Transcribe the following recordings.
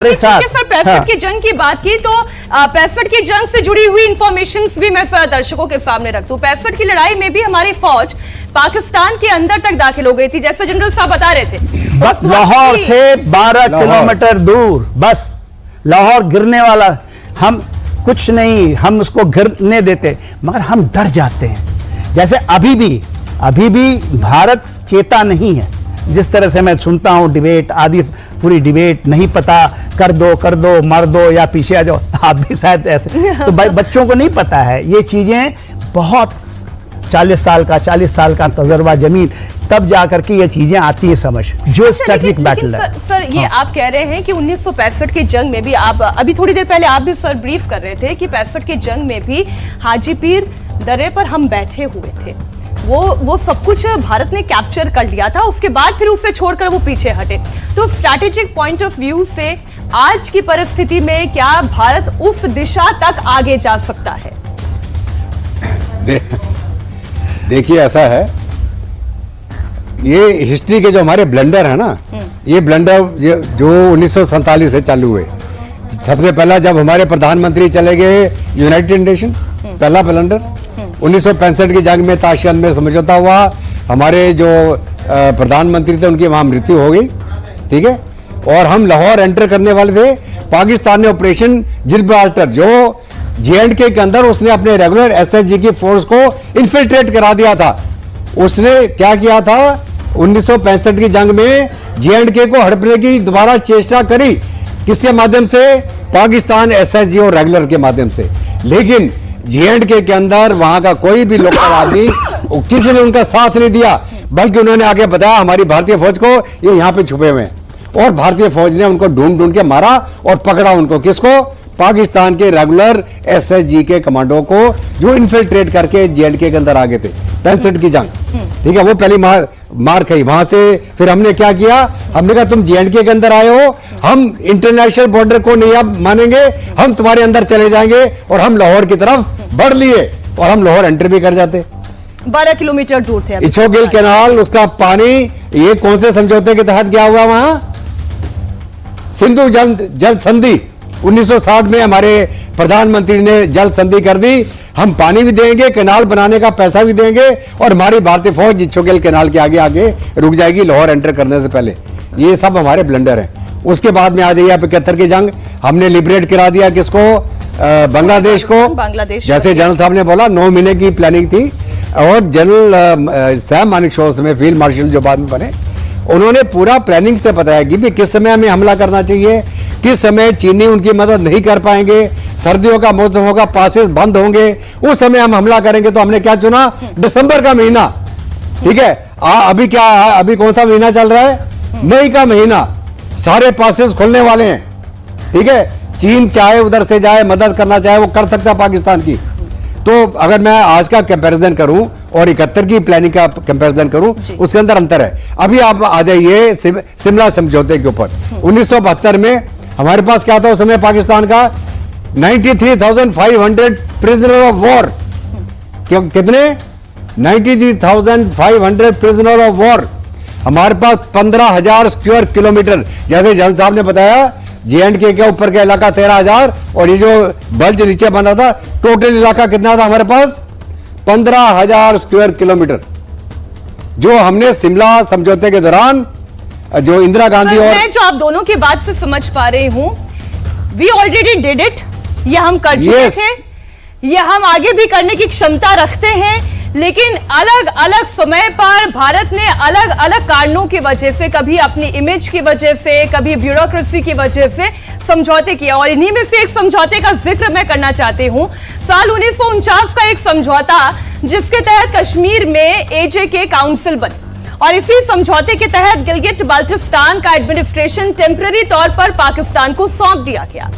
Sir 65 की जंग की बात की तो 65 की जंग से जुड़ी हुई इंफॉर्मेशन भी मैं दर्शकों के सामने रख दूं। 65 की लड़ाई में भी हमारी फौज पाकिस्तान के अंदर तक दाखिल हो गई थी, जैसे जनरल साहब बता रहे थे। लाहौर से 12 किलोमीटर दूर, बस लाहौर गिरने वाला, हम कुछ नहीं, हम उसको गिरने देते, मगर हम डर जाते हैं। जैसे अभी भी भारत चेता नहीं है। जिस तरह से मैं सुनता हूं डिबेट आदि, पूरी डिबेट नहीं पता, कर दो मार दो या पीछे आ जाओ, आप भी शायद ऐसे तो बच्चों को नहीं पता है ये चीजें। बहुत 40 साल का तजर्बा जमीन, तब जाकर के ये चीजें आती है समझ, जो स्ट्रेटेजिक बैटल है। सर ये आप कह रहे हैं कि 1965 की जंग में भी, आप अभी थोड़ी देर पहले आप भी सर ब्रीफ कर रहे थे कि 65 की जंग में भी हाजी पीर दर्रे पर हम बैठे हुए थे, वो सब कुछ भारत ने कैप्चर कर लिया था, उसके बाद फिर उसे छोड़कर वो पीछे हटे। तो स्ट्रैटेजिक पॉइंट ऑफ व्यू से आज की परिस्थिति में क्या भारत उस दिशा तक आगे जा सकता है? देखिए ऐसा है, ये हिस्ट्री के जो हमारे ब्लंडर है ना, ये ब्लंडर जो 1947 से चालू हुए। सबसे पहला जब हमारे प्रधानमंत्री चले गए यूनाइटेड नेशन, पहला ब्लंडर 1965 की जंग में ताशकंद में समझौता हुआ, हमारे जो प्रधानमंत्री थे उनकी वहां मृत्यु हो गई, ठीक है। और हम लाहौर एंटर करने वाले थे, पाकिस्तान ने ऑपरेशन जिब्राल्टर जो JNK के अंदर उसने अपने रेगुलर SSG की फोर्स को इन्फिल्ट्रेट करा दिया था। उसने क्या किया था, 1965 की जंग में JNK को हड़पने की दोबारा चेष्टा करी, किसके माध्यम से? पाकिस्तान SSG और रेगुलर के माध्यम से। लेकिन JNK के अंदर वहां का कोई भी लोकल आदमी, किसी ने उनका साथ नहीं दिया, बल्कि उन्होंने आगे बताया हमारी भारतीय फौज को ये यहाँ पे छुपे हुए हैं। और भारतीय फौज ने उनको ढूंढ के मारा और पकड़ा उनको, किसको? पाकिस्तान के रेगुलर SSG के कमांडो को, जो इन्फिल्ट्रेट करके JNK के अंदर आ गए थे। 65 की जंग, ठीक है, वो पहली मार खाई। वहां से फिर हमने क्या किया, हमने कहा तुम JNK के अंदर आए हो, हम इंटरनेशनल बॉर्डर को नहीं अब मानेंगे, हम तुम्हारे अंदर चले जाएंगे। और हम लाहौर की तरफ बढ़ लिए और हम लाहौर एंटर भी कर जाते। 12 किलोमीटर दूर थे। इछोगिल कैनाल, उसका पानी, ये कौन से समझौते के तहत क्या हुआ वहां? सिंधु जल संधि 1960 में हमारे प्रधानमंत्री ने जल संधि कर दी। हम पानी भी देंगे, कैनाल बनाने का पैसा भी देंगे, और हमारी भारतीय फौज इछोगिल कैनाल के आगे रुक जाएगी लाहौर एंटर करने से पहले। ये सब हमारे ब्लंडर हैं। उसके बाद में आ जाइए 75 की जंग, हमने लिबरेट करा दिया किसको? बांग्लादेश को। जैसे जनरल साहब ने बोला 9 महीने की प्लानिंग थी। और जनरल सैम मानेकशॉ में फील्ड मार्शल जो बाद में बने, उन्होंने पूरा प्लानिंग से बताया कि किस समय हमें हमला करना चाहिए, किस समय चीनी उनकी मदद नहीं कर पाएंगे, सर्दियों का मौसम होगा, पासेस बंद होंगे, उस समय हम हमला करेंगे। तो हमने क्या चुना? दिसंबर का महीना, ठीक है। अभी क्या, अभी कौन सा महीना चल रहा है? मई का महीना, सारे पासेस खुलने वाले हैं, ठीक है। चीन चाहे उधर से जाए, मदद करना चाहे वो कर सकता पाकिस्तान की। तो अगर मैं आज का कंपैरिजन करूं और 71 की प्लानिंग का कंपैरिजन करूं, उसके अंदर अंतर है। अभी आप आ जाइए शिमला समझौते के ऊपर। 1972 में हमारे पास क्या था उस समय पाकिस्तान का? 93,500 प्रिजनर ऑफ वॉर। कितने? 93,500 प्रिजनर ऑफ वॉर। हमारे पास 15,000 स्क्वायर किलोमीटर, जैसे जन साहब ने बताया, JNK के ऊपर का इलाका 13,000, और ये जो बल्ज नीचे बना था, टोटल इलाका कितना था हमारे पास? 15,000 स्क्वायर किलोमीटर, जो हमने शिमला समझौते के दौरान, जो इंदिरा गांधी और मैं जो आप दोनों की बात से समझ पा रही हूं, वी ऑलरेडी डिड इट, ये हम कर चुके थे, ये हम आगे भी करने की क्षमता रखते हैं। लेकिन अलग अलग समय पर भारत ने अलग अलग कारणों की वजह से, कभी अपनी इमेज की वजह से, कभी ब्यूरोक्रेसी की वजह से समझौते किया। और इन्हीं में से एक समझौते का जिक्र मैं करना चाहती हूं, साल 1949 का एक समझौता, जिसके तहत कश्मीर में AJK काउंसिल बनी, और इसी समझौते के तहत गिलगिट बाल्टिस्तान का एडमिनिस्ट्रेशन टेम्पररी तौर पर पाकिस्तान को सौंप दिया गया।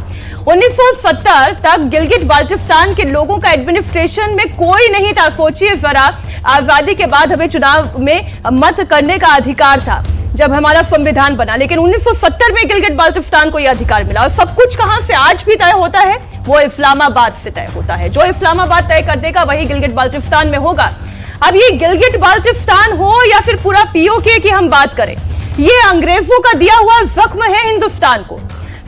1970 तक गिलगिट बाल्टिस्तान के लोगों का एडमिनिस्ट्रेशन में कोई नहीं था। सोचिए जरा, आजादी के बाद हमें चुनाव में मत करने का अधिकार था जब हमारा संविधान बना, लेकिन 1970 में गिलगिट बाल्टिस्तान को यह अधिकार मिला। और सब कुछ कहां से आज भी तय होता है? वो इस्लामाबाद से तय होता है। जो इस्लामाबाद तय कर देगा वही गिलगिट बाल्टिस्तान में होगा। अब ये गिलगिट बाल्टिस्तान हो या फिर पूरा POK की हम बात करें, ये अंग्रेजों का दिया हुआ जख्म है हिंदुस्तान को।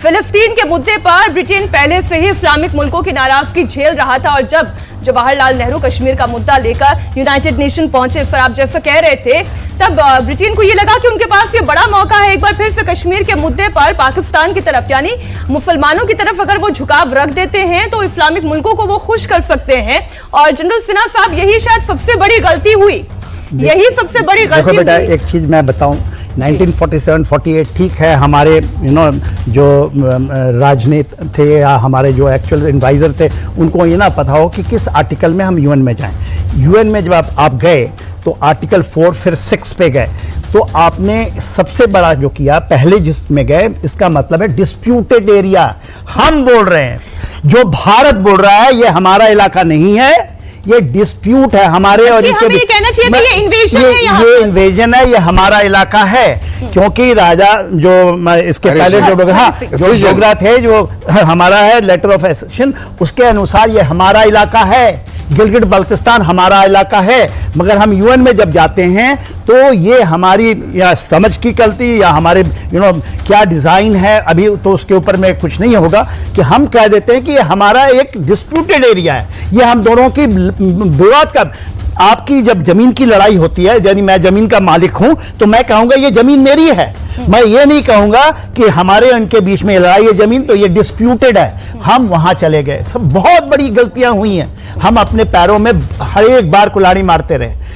फिलिस्तीन के मुद्दे पर ब्रिटेन पहले से ही इस्लामिक मुल्कों की नाराजगी झेल रहा था, और जब जवाहरलाल नेहरू कश्मीर का मुद्दा लेकर यूनाइटेड नेशन पहुंचे, सर आप जैसा कह रहे थे, तब ब्रिटेन को यह लगा कि उनके पास ये बड़ा मौका है एक बार फिर से कश्मीर के मुद्दे पर पाकिस्तान की तरफ यानी मुसलमानों की तरफ अगर वो झुकाव रख देते हैं तो इस्लामिक मुल्कों को वो खुश कर सकते हैं। और जनरल सिन्हा साहब, यही शायद सबसे बड़ी गलती हुई, यही सबसे बड़ी गलती। देखो बेटा, एक चीज मैं बताऊं, 1947-48 ठीक है, हमारे जो राजनीति थे या हमारे जो एक्चुअल एडवाइजर थे, उनको ये ना पता हो कि किस आर्टिकल में हम यूएन में जाएं। यूएन में जब आप गए तो आर्टिकल 4 फिर 6 पे गए, तो आपने सबसे बड़ा जो किया पहले जिसमें गए, इसका मतलब है डिस्प्यूटेड एरिया। हम बोल रहे हैं, जो भारत बोल रहा है ये हमारा इलाका नहीं है, ये डिस्प्यूट है हमारे और हमें ये कहना चाहिए कि ये इन्वेजन है, ये इन्वेजन है, ये हमारा इलाका है। क्योंकि राजा जो इसके पहले जो डोगरा थे, जो हमारा है लेटर ऑफ एसेशन, उसके अनुसार ये हमारा इलाका है, गिलगिट बल्तिस्तान हमारा इलाका है। मगर हम यूएन में जब जाते हैं तो ये हमारी या समझ की गलती या हमारे क्या डिज़ाइन है, अभी तो उसके ऊपर में कुछ नहीं होगा कि हम कह देते हैं कि ये हमारा एक डिस्प्यूटेड एरिया है। ये हम दोनों की विवाद का, आपकी जब जमीन की लड़ाई होती है, यदि मैं जमीन का मालिक हूं तो मैं कहूंगा ये जमीन मेरी है, मैं ये नहीं कहूंगा कि हमारे उनके बीच में लड़ाई है जमीन, तो ये डिस्प्यूटेड है। हम वहां चले गए, सब बहुत बड़ी गलतियां हुई हैं, हम अपने पैरों में हर एक बार कुल्हाड़ी मारते रहे।